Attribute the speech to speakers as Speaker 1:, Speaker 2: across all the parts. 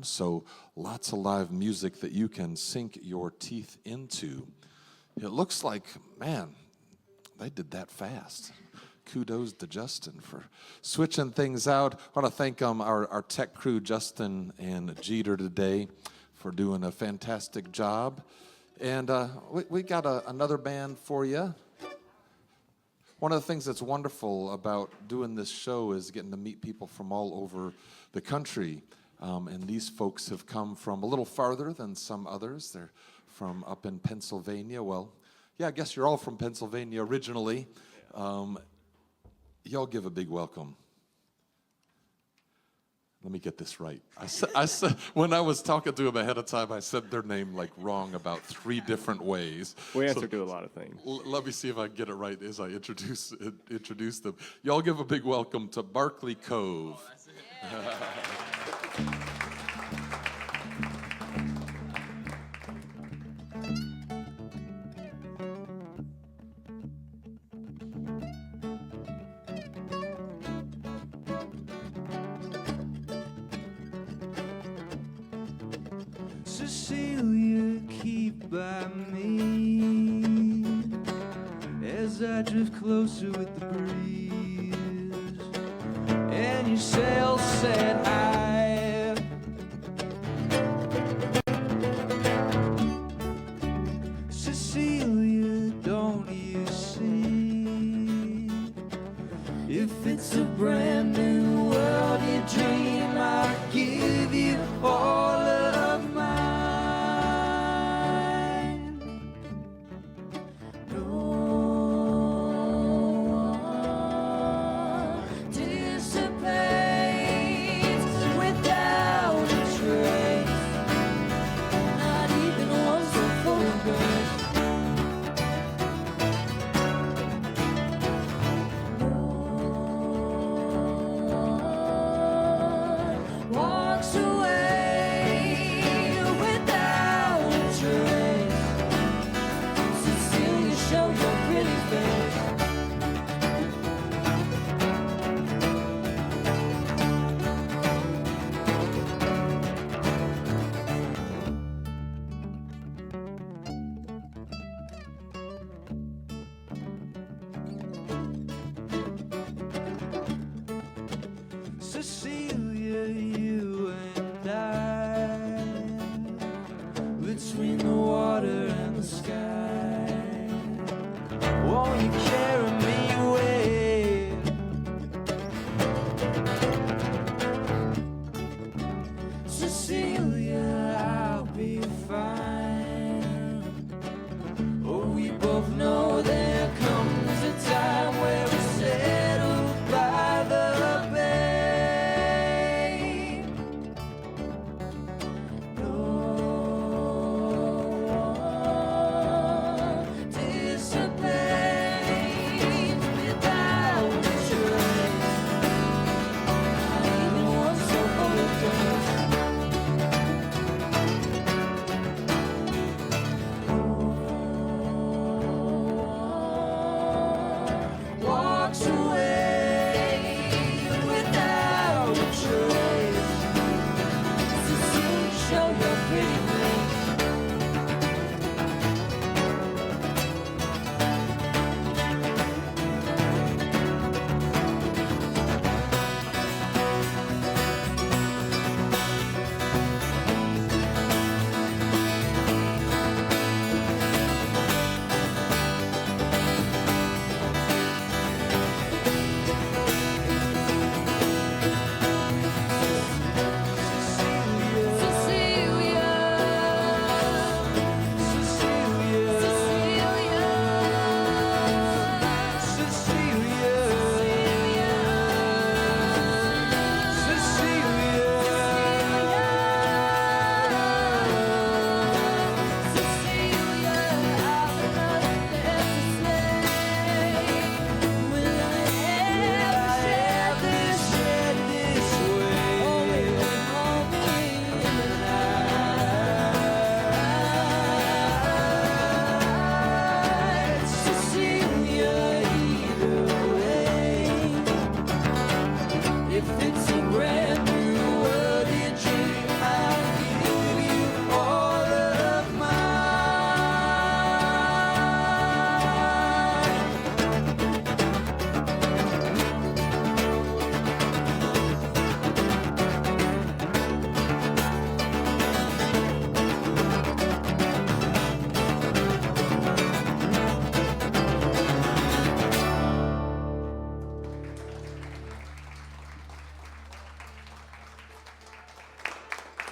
Speaker 1: soon, so lots of live music that you can sink your teeth into. It looks like, man, they did that fast. Kudos to Justin for switching things out. I want to thank our tech crew, Justin and Jeter, today for doing a fantastic job. And we got another band for you. One of the things that's wonderful about doing this show is getting to meet people from all over the country. And these folks have come from a little farther than some others. They're from up in Pennsylvania. Well, yeah, I guess you're all from Pennsylvania originally. Y'all give a big welcome. Let me get this right. I said when I was talking to them ahead of time, I said their name like wrong about 3 different ways.
Speaker 2: We answer to a lot of things.
Speaker 1: Let me see if I can get it right as I introduce them. Y'all give a big welcome to Barkley Cove.
Speaker 3: Cecilia, keep by me as I drift closer with the breeze, and your sails set high. Cecilia, don't you see? If it's a brand new world you dream, I'll give you all of mine. Cecilia, you and I, between the water and the sky, won't you carry me away? Cecilia, I'll be fine. Oh, we both know there comes a time where we settle by the bay.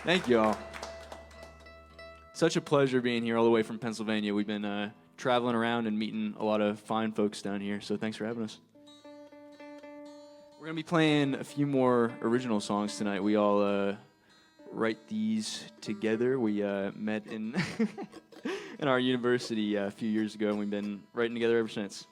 Speaker 2: Thank you all. Such a pleasure being here all the way from Pennsylvania. We've been traveling around and meeting a lot of fine folks down here, so thanks for having us. We're going to be playing a few more original songs tonight. We all write these together. We met in in our university a few years ago, and we've been writing together ever since.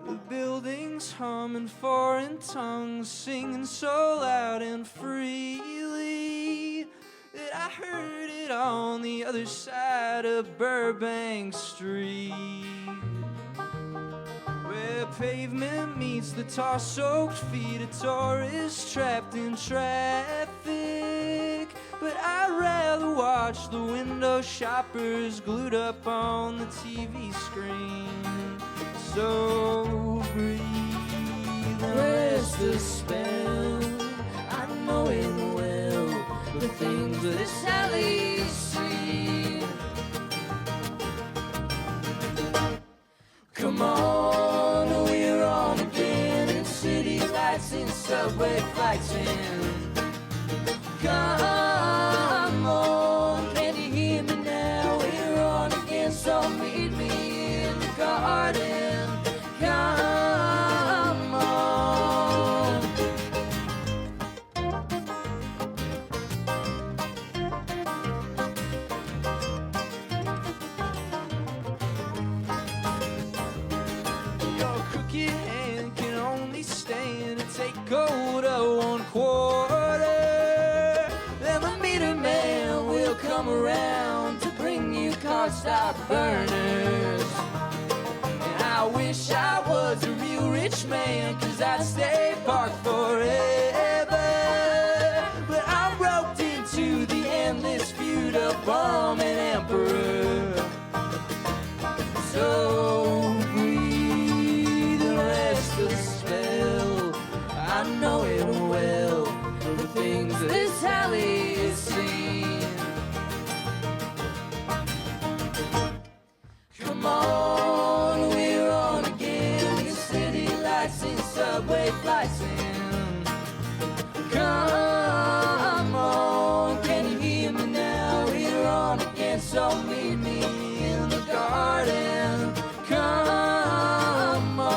Speaker 3: The buildings humming foreign tongues, singing so loud and freely that I heard it on the other side of Burbank Street, where pavement meets the tar-soaked feet of tourists trapped in traffic. But I'd rather watch the window shoppers glued up on the TV screen. So breathe and rest the spell. I know it well, the things that Sally's seen. Come on, we're on again in city lights, in subway flights, in. Come on, can you hear me now? We're on again, so meet me in the garden. Come on. Your crooked hand can only stand and take gold of 1/4. Then the meter man will come around to bring you cardstock burners. I wish I was a real rich man, 'cause I'd stay parked forever. But I'm roped into the endless feud of bomb and emperor. So breathe and rest the spell. I know it well, the things this alley has seen. Come on, we're on again, in city lights, in subway flights, in. Come on, can you hear me now? We're on again, so meet me in the garden. Come on.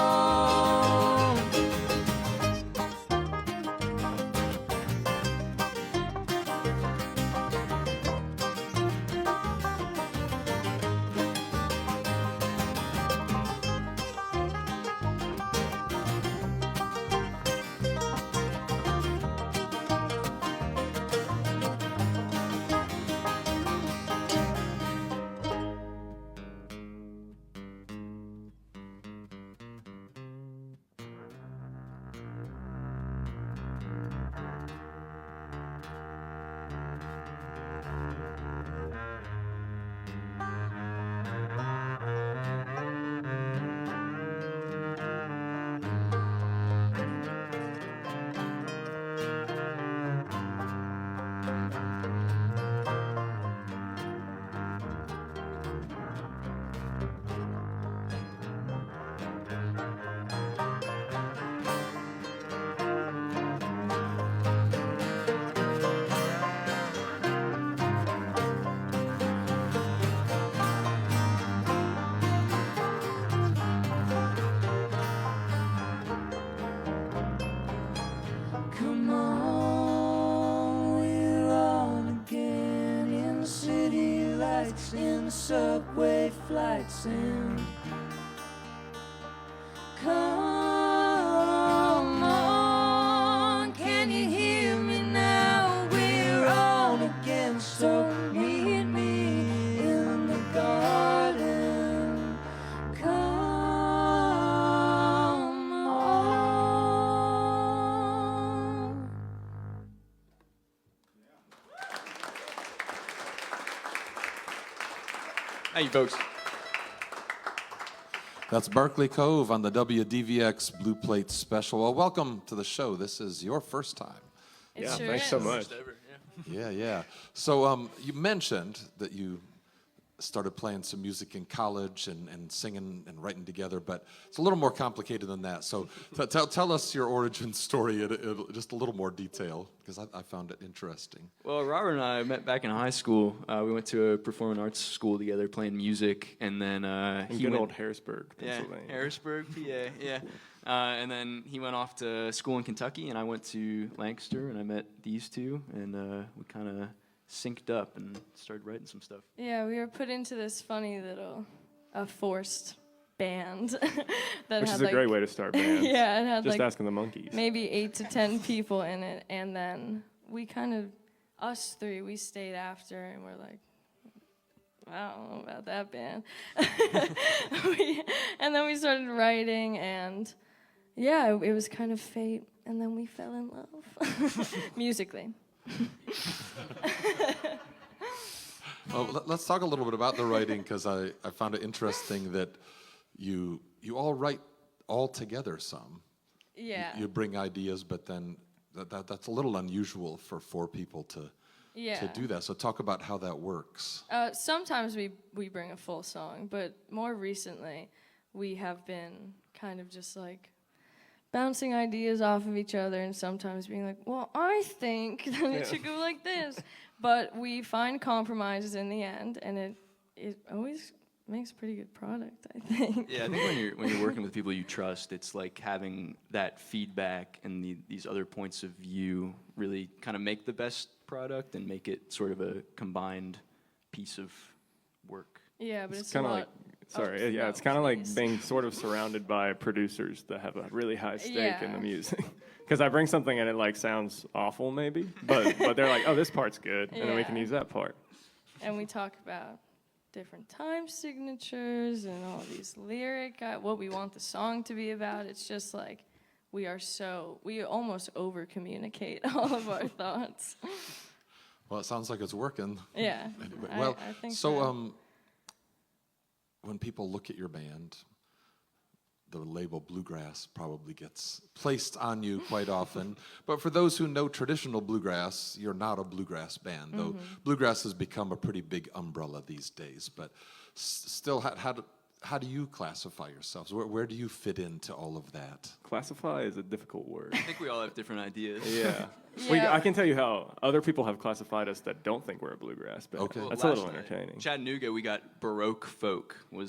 Speaker 3: Come on, we're on again, in city lights, in subway flights, in. Come on, can you hear me now? We're on again, so meet me in the garden. Come on.
Speaker 2: Thank you, folks.
Speaker 1: That's Barkley Cove on the WDVX Blue Plate Special. Well, welcome to the show. This is your first time.
Speaker 4: Yeah, thanks so much.
Speaker 1: Yeah. So you mentioned that you started playing some music in college and singing and writing together, but it's a little more complicated than that. So tell us your origin story in just a little more detail, because I found it interesting.
Speaker 2: Well, Robert and I met back in high school. We went to a performing arts school together, playing music, and then
Speaker 4: In good old Harrisburg, Pennsylvania.
Speaker 2: Yeah, Harrisburg, PA. Yeah. And then he went off to school in Kentucky, and I went to Lancaster, and I met these two, and we kind of synced up and started writing some stuff.
Speaker 5: Yeah, we were put into this funny little forced band that
Speaker 4: Which
Speaker 5: had
Speaker 4: is a great way to start bands.
Speaker 5: Yeah, it had
Speaker 4: Just
Speaker 5: like
Speaker 4: asking the Monkees.
Speaker 5: maybe 8 to 10 people in it, and then we kind of, us three, we stayed after, and we're like, I don't know about that band. And then we started writing, and yeah, it was kind of fate, and then we fell in love musically.
Speaker 1: Well, let's talk a little bit about the writing, because I found it interesting that you all write all together some.
Speaker 5: Yeah.
Speaker 1: You bring ideas, but then that's a little unusual for 4 people to do that. So talk about how that works.
Speaker 5: Sometimes we bring a full song, but more recently we have been kind of just like bouncing ideas off of each other, and sometimes being like, well, I think that it should go like this. But we find compromises in the end, and it always makes a pretty good product, I think.
Speaker 2: Yeah, I think when you're working with people you trust, it's like having that feedback and these other points of view really kind of make the best product and make it sort of a combined piece of work.
Speaker 5: Yeah, but it's
Speaker 4: kind of
Speaker 5: a
Speaker 4: like,
Speaker 5: lot.
Speaker 4: sorry, yeah, it's kind of like being sort of surrounded by producers that have a really high stake in the music. Because I bring something and it like sounds awful maybe, but they're like, oh, this part's good, and then we can use that part.
Speaker 5: And we talk about different time signatures and all these what we want the song to be about. It's just like we almost over communicate all of our thoughts.
Speaker 1: Well, it sounds like it's working.
Speaker 5: Yeah.
Speaker 1: Anyway, well,
Speaker 5: I think
Speaker 1: so when people look at your band, the label bluegrass probably gets placed on you quite often. But for those who know traditional bluegrass, you're not a bluegrass band, though bluegrass has become a pretty big umbrella these days. But still, how do you classify yourselves? Where do you fit into all of that?
Speaker 4: Classify is a difficult word.
Speaker 2: I think we all have different ideas.
Speaker 4: Yeah.
Speaker 5: Yeah.
Speaker 4: I can tell you how other people have classified us that don't think we're a bluegrass band.
Speaker 1: Okay.
Speaker 2: Well,
Speaker 4: That's a little
Speaker 2: last night,
Speaker 4: entertaining.
Speaker 2: Chattanooga, we got Baroque folk, and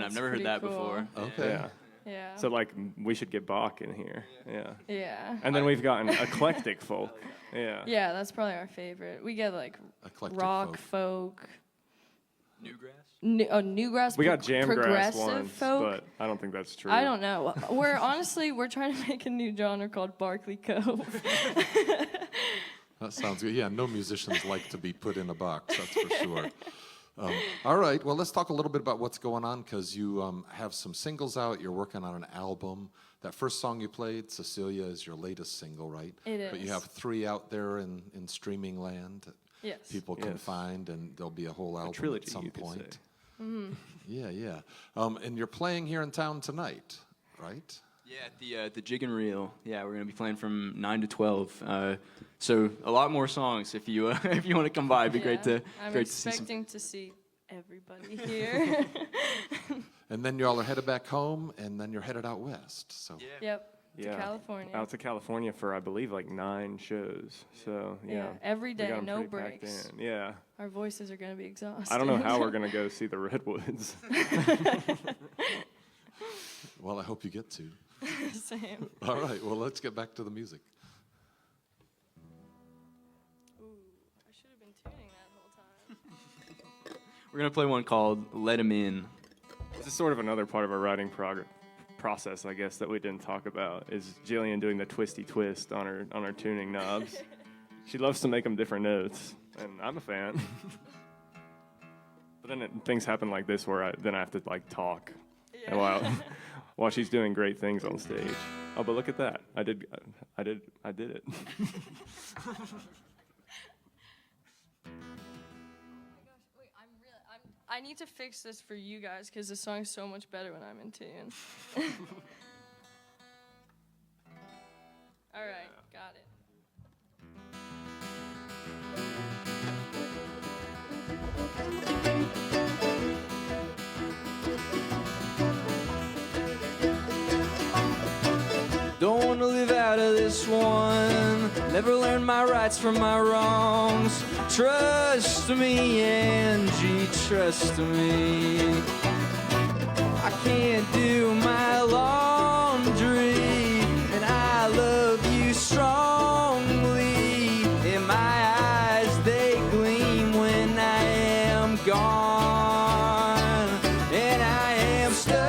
Speaker 2: I've never heard
Speaker 5: pretty
Speaker 2: that
Speaker 5: cool.
Speaker 2: before.
Speaker 1: Okay.
Speaker 4: Yeah.
Speaker 5: Yeah.
Speaker 4: So like we should get Bach in here. Yeah.
Speaker 5: Yeah.
Speaker 4: And then we've gotten eclectic folk. Yeah.
Speaker 5: Yeah, that's probably our favorite. We get like
Speaker 1: Eclectic
Speaker 5: rock, folk,
Speaker 2: Newgrass?
Speaker 5: newgrass.
Speaker 4: We got jamgrass
Speaker 5: progressive
Speaker 4: once,
Speaker 5: folk.
Speaker 4: but I don't think that's true.
Speaker 5: I don't know. We're trying to make a new genre called Barkley Cove.
Speaker 1: That sounds good. Yeah, no musicians like to be put in a box, that's for sure. All right, well, let's talk a little bit about what's going on, because you have some singles out. You're working on an album. That first song you played, Cecilia, is your latest single, right?
Speaker 5: It
Speaker 1: But you
Speaker 5: is.
Speaker 1: have 3 out there in streaming land that
Speaker 5: Yes.
Speaker 1: people can
Speaker 4: Yes.
Speaker 1: find, and there'll be a whole album
Speaker 4: trilogy,
Speaker 1: at some
Speaker 4: you could
Speaker 1: point.
Speaker 5: Mm-hmm.
Speaker 1: Yeah. And you're playing here in town tonight, right?
Speaker 2: Yeah, at the Jig and Reel. Yeah, we're gonna be playing from 9 to 12. So a lot more songs. If you if you want to come by, it'd be great to
Speaker 5: I'm
Speaker 2: great to see some.
Speaker 5: expecting to see everybody here.
Speaker 1: And then y'all are headed back home, and then you're headed out west. So
Speaker 5: Yep. To
Speaker 4: Yeah.
Speaker 5: California.
Speaker 4: Out to California for I believe like 9 shows. So yeah.
Speaker 5: Every
Speaker 4: We
Speaker 5: day,
Speaker 4: got 'em
Speaker 5: no
Speaker 4: pretty packed
Speaker 5: breaks.
Speaker 4: in. Yeah.
Speaker 5: Our voices are going to be exhausted.
Speaker 4: I don't know how we're gonna go see the Redwoods.
Speaker 1: well, I hope you get to.
Speaker 5: Same.
Speaker 1: All right, well, let's get back to the music.
Speaker 5: Ooh, I should have been tuning that whole time.
Speaker 2: We're gonna play one called "Let 'Em In."
Speaker 4: This is sort of another part of our writing process, I guess, that we didn't talk about. Is Jillian doing the twisty twist on her tuning knobs? She loves to make them different notes, and I'm a fan. But then things happen like this where I have to like talk, and while she's doing great things on stage. Oh, but look at that! I did it.
Speaker 5: Oh my gosh! Wait, I need to fix this for you guys because the song's so much better when I'm in tune. All right, got it.
Speaker 3: Don't wanna live out of this one. Never learned my rights from my wrongs. Trust me, Angie, trust me. I can't do my laundry, and I love you strongly. In my eyes, they gleam when I am gone, and I am stuck.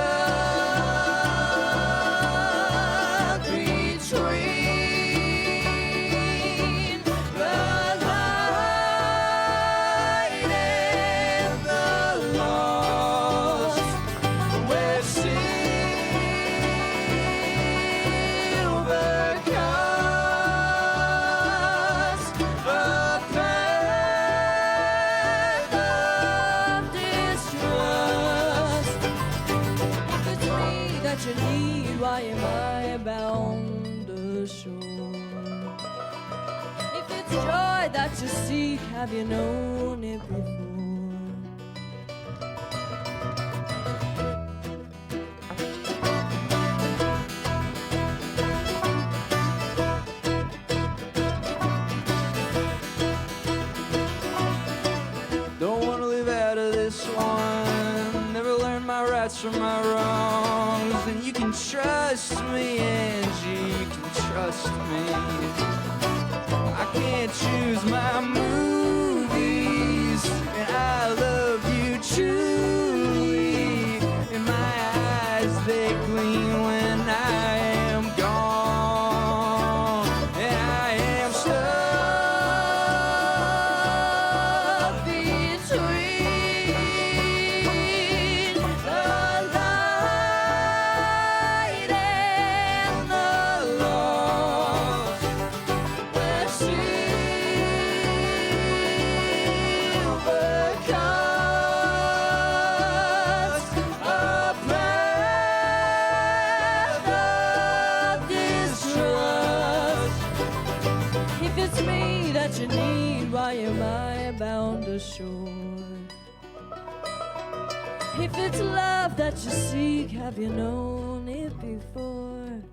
Speaker 3: That you seek, have you known it before? Don't wanna live out of this one. Never learned my rights from my wrongs. And you can trust me, Angie, you can trust me. I can't choose my movies, and I love you truly. In my eyes, they gleam when I am gone, and I am stuck between the light and the lost. Where silver cuts a path of distrust. If it's me that you need, why am I bound to shore? If it's love that you seek, have you known it before?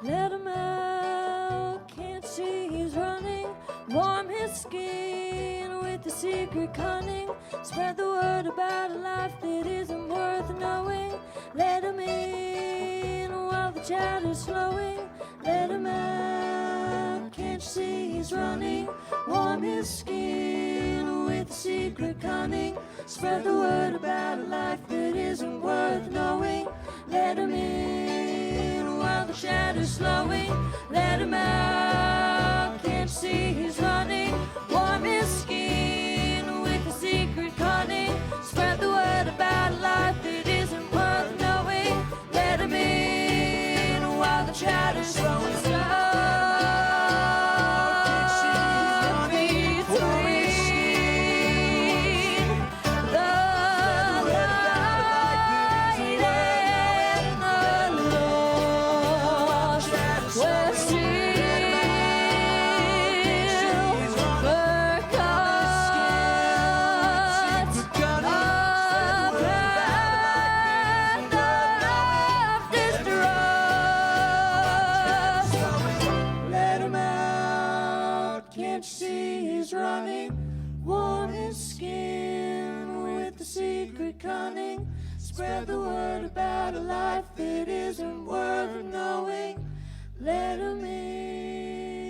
Speaker 3: Let him out, can't see he's running. Warm his skin with the secret cunning. Spread the word about a life that isn't worth knowing. Let him in while the chatter's slowing. Let him out, can't see he's running. Warm his skin with the secret cunning. Spread the word about a life that isn't worth knowing. Let him in while the shadow's slowing. Let him out, can't see he's running. Warm his skin with the secret cunning. Spread the word about a life that isn't worth knowing. Let him in while the shadow's slowing. Cunning, spread the word about a life that isn't worth knowing. Let 'em in.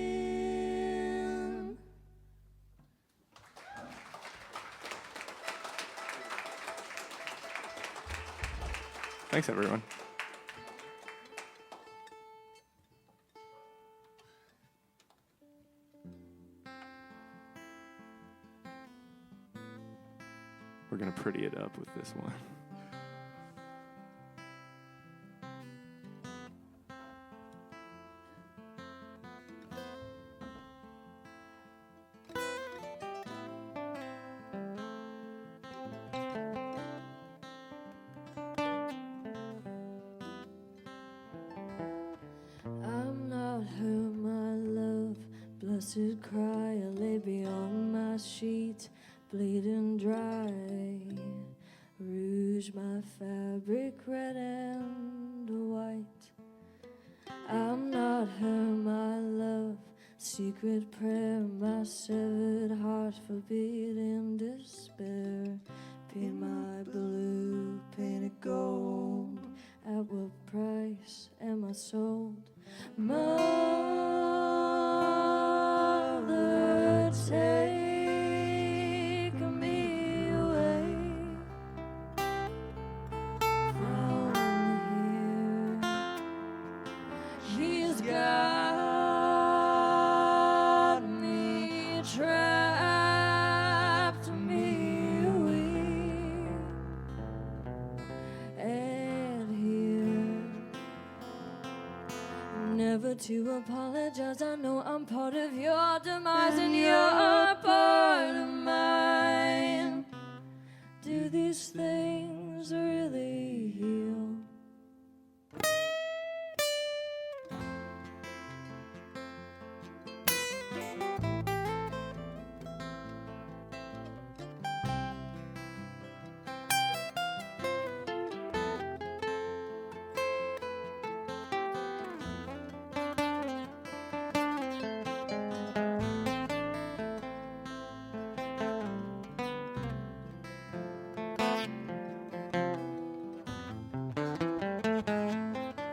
Speaker 4: Thanks, everyone. We're going to pretty it up with this one.
Speaker 5: I'm not her, my love. Blessed cry, I lay beyond my sheet, bleeding dry. Rouge my fabric red and white. I'm not her, my love. Secret prayer, my severed heart forbid in despair. Paint my blue, paint it gold. At what price am I sold? Mother, take me away from here. He's got me trapped, me weak and here. Never to apologize. I know I'm part of your demise and you're a part of mine. Do these things really heal?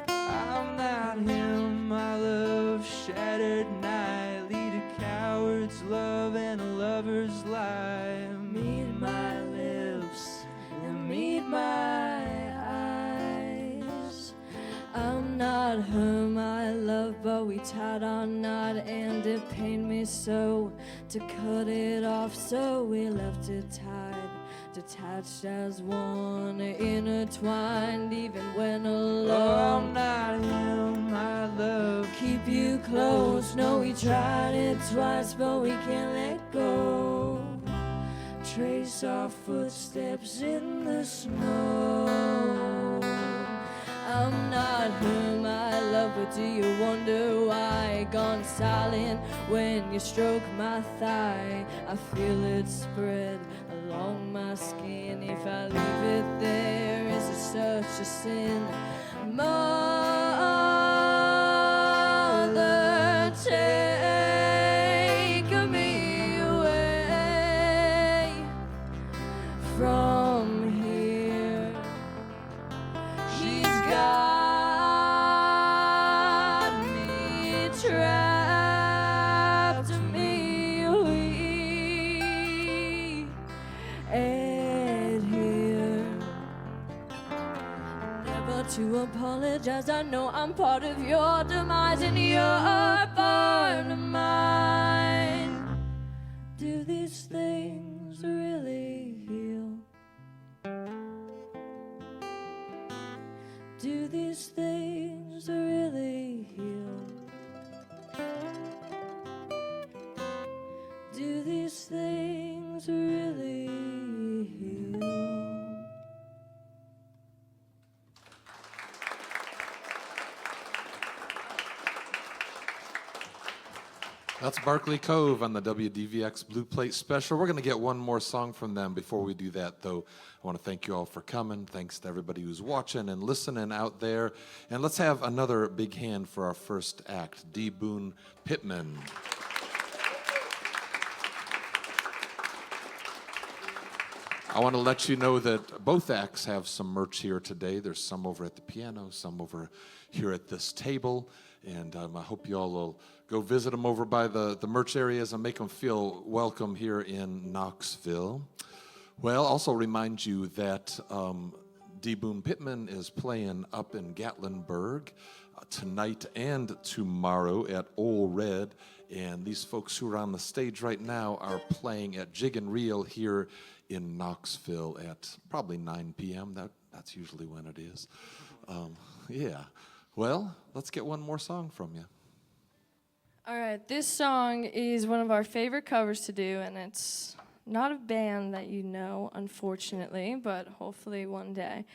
Speaker 3: I'm not him, my love, shattered night, lead a coward's love and a lover's lie. Meet my lips and meet my eyes.
Speaker 5: I'm not her, my love, but we tied our knot, and it pained me so to cut it off, so we left it tied, detached as one, intertwined, even when
Speaker 3: Oh,
Speaker 5: alone.
Speaker 3: I'm not him, my love.
Speaker 5: Keep you close, no, we tried it twice, but we can't let go. Trace our footsteps in the snow. I'm not her, my love, but do you wonder why? Gone silent when you stroke my thigh. I feel it spread along my skin. If I leave it there, is it such a sin? Mother, take me away from here. She's got me trapped, me weak and here. Never to apologize. I know I'm part of your demise and you're a part of mine. Do these things really heal? Do these things really heal? Do these things really heal?
Speaker 1: That's Barkley Cove on the WDVX Blue Plate Special. We're going to get one more song from them. Before we do that, though, I want to thank you all for coming. Thanks to everybody who's watching and listening out there. And let's have another big hand for our first act, D. Boone Pittman. I want to let you know that both acts have some merch here today. There's some over at the piano, some over here at this table. And I hope you all will go visit them over by the merch areas and make them feel welcome here in Knoxville. Well, also remind you that D. Boone Pittman is playing up in Gatlinburg tonight and tomorrow at Ole Red. And these folks who are on the stage right now are playing at Jig and Reel here in Knoxville at probably 9 p.m. That's usually when it is. Yeah. Well, let's get one more song from you.
Speaker 5: All right, this song is one of our favorite covers to do, and it's not a band that you know, unfortunately, but hopefully one day.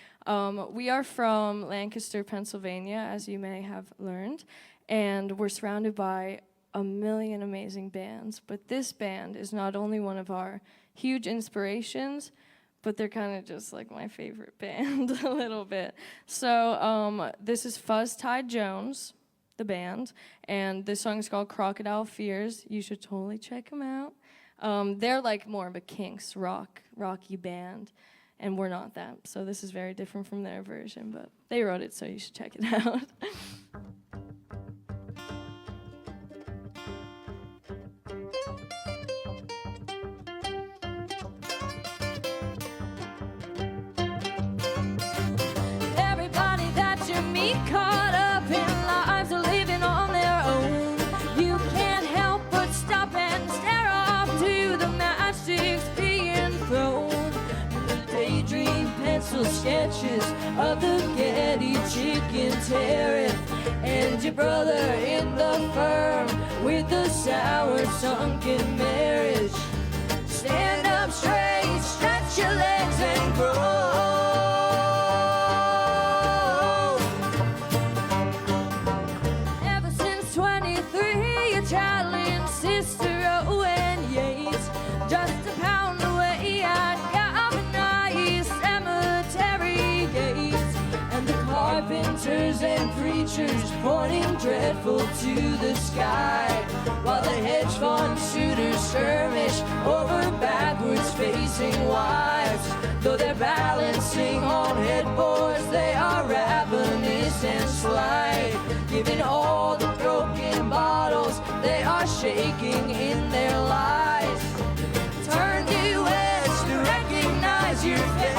Speaker 5: We are from Lancaster, Pennsylvania, as you may have learned, and we're surrounded by a million amazing bands, but this band is not only one of our huge inspirations, but they're kind of just like my favorite band a little bit. So this is Fuzz Ty Jones, the band, and this song is called Crocodile Fears. You should totally check them out. They're like more of a Kinks rocky band, and we're not that. So this is very different from their version, but they wrote it, so you should check it out. Everybody that you meet caught up in lives of living on their own. You can't help but stop and stare off to the matchsticks being thrown. The daydream pencil sketches of the Getty chicken tariff, and your brother in the firm with the sour sunken marriage. Stand up straight, stretch your legs and grow. Ever since 23, you're traveling Cicero and Yates, just a pound away at Galvanize Cemetery gates. And the carpenters and preachers pointing dreadful to the sky, while the hedge fund shooters skirmish over backwards facing wives. Though they're balancing on headboards, they are ravenous and sly, giving all the broken bottles they are shaking in their lies. Turn due west to recognize your fate.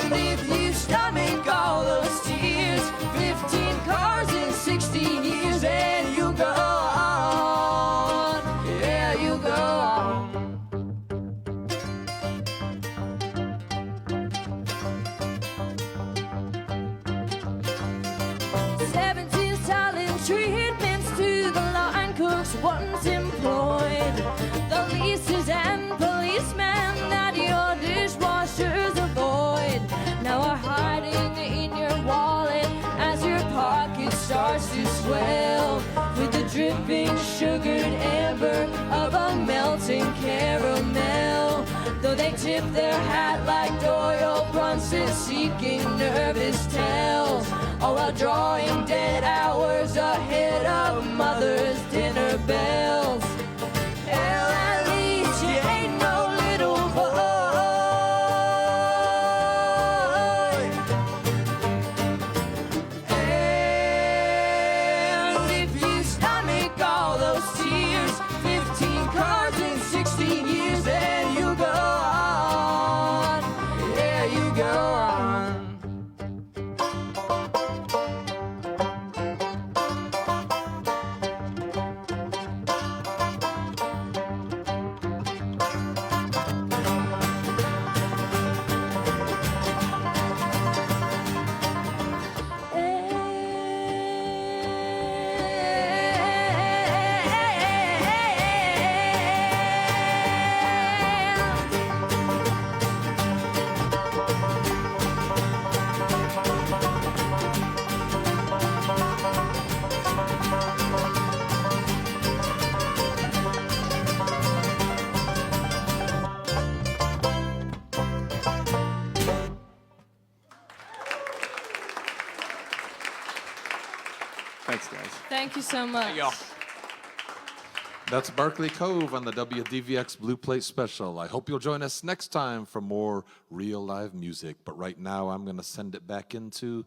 Speaker 5: And if you stomach all those tears, 15 cars in 16 years, and you go on, yeah, you go on. 17 silent treatments to the line cooks once employed, the leases and policemen that your dishwashers avoid now are hiding in your wallet as your pocket starts to swell with the dripping sugared amber of a melting caramel. Though they tip their hat like Doyle Brunson, seeking nervous tells, all while drawing dead hours ahead of mother's dinner bells. Hell, at least you ain't no little boy. And if you stomach all those tears, 15 cars in 16 years, and you go on, yeah, you go on.
Speaker 4: Thanks, guys.
Speaker 5: Thank you so much.
Speaker 1: That's Barkley Cove on the WDVX Blue Plate Special. I hope you'll join us next time for more real live music. But right now, I'm going to send it back into